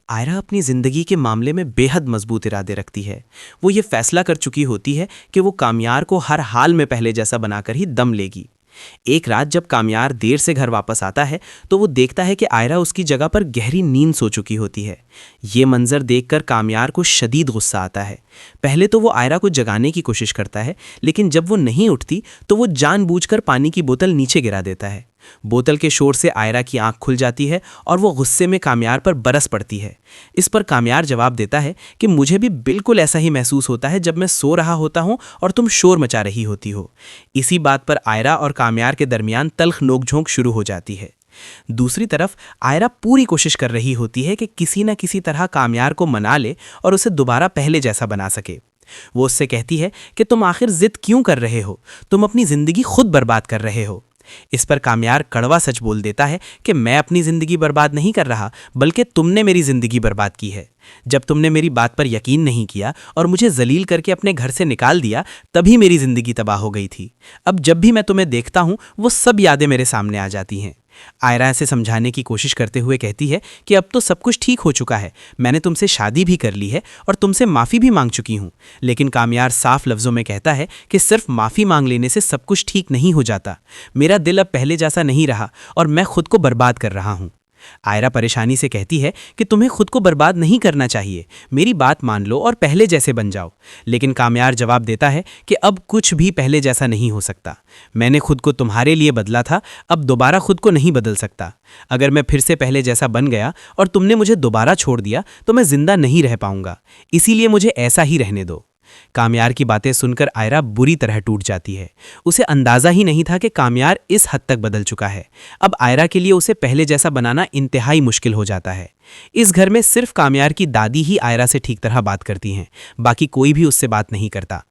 आयरा अपनी ज़िंदगी के मामले में बेहद मजबूत इरादे रखती है। वो ये फैसला कर चुकी होती है कि वो कामयार को हर हाल में पहले जैसा बनाकर ही दम लेगी। एक रात जब कामयार देर से घर वापस आता है तो वो देखता है कि आयरा उसकी जगह पर गहरी नींद सो चुकी होती है। ये मंजर देखकर कामयार को शदीद गुस्सा आता है। पहले तो वो आयरा को जगाने की कोशिश करता है, लेकिन जब वो नहीं उठती तो वो जानबूझकर पानी की बोतल नीचे गिरा देता है। बोतल के शोर से आयरा की आंख खुल जाती है और वो गुस्से में कामयार पर बरस पड़ती है। इस पर कामयार जवाब देता है कि मुझे भी बिल्कुल ऐसा ही महसूस होता है जब मैं सो रहा होता हूं और तुम शोर मचा रही होती हो। इसी बात पर आयरा और कामयार के दरमियान तल्ख नोकझोंक शुरू हो जाती है। दूसरी तरफ आयरा पूरी कोशिश कर रही होती है कि किसी न किसी तरह कामयार को मना ले और उसे दोबारा पहले जैसा बना सके। वो उससे कहती है कि तुम आखिर जिद क्यों कर रहे हो, तुम अपनी जिंदगी खुद बर्बाद कर रहे हो। इस पर कामयार कड़वा सच बोल देता है कि मैं अपनी जिंदगी बर्बाद नहीं कर रहा, बल्कि तुमने मेरी जिंदगी बर्बाद की है। जब तुमने मेरी बात पर यकीन नहीं किया और मुझे जलील करके अपने घर से निकाल दिया, तभी मेरी जिंदगी तबाह हो गई थी। अब जब भी मैं तुम्हें देखता हूं वो सब यादें मेरे सामने आ जाती हैं। आयरा से समझाने की कोशिश करते हुए कहती है कि अब तो सब कुछ ठीक हो चुका है, मैंने तुमसे शादी भी कर ली है और तुमसे माफ़ी भी मांग चुकी हूँ। लेकिन कामयार साफ लफ्ज़ों में कहता है कि सिर्फ माफ़ी मांग लेने से सब कुछ ठीक नहीं हो जाता। मेरा दिल अब पहले जैसा नहीं रहा और मैं खुद को बर्बाद कर रहा हूँ। आयरा परेशानी से कहती है कि तुम्हें खुद को बर्बाद नहीं करना चाहिए, मेरी बात मान लो और पहले जैसे बन जाओ। लेकिन कामयार जवाब देता है कि अब कुछ भी पहले जैसा नहीं हो सकता। मैंने खुद को तुम्हारे लिए बदला था, अब दोबारा खुद को नहीं बदल सकता। अगर मैं फिर से पहले जैसा बन गया और तुमने मुझे दोबारा छोड़ दिया तो मैं जिंदा नहीं रह पाऊंगा, इसीलिए मुझे ऐसा ही रहने दो। कामयार की बातें सुनकर आयरा बुरी तरह टूट जाती है। उसे अंदाजा ही नहीं था कि कामयार इस हद तक बदल चुका है। अब आयरा के लिए उसे पहले जैसा बनाना इंतहाई मुश्किल हो जाता है। इस घर में सिर्फ कामयार की दादी ही आयरा से ठीक तरह बात करती हैं, बाकी कोई भी उससे बात नहीं करता।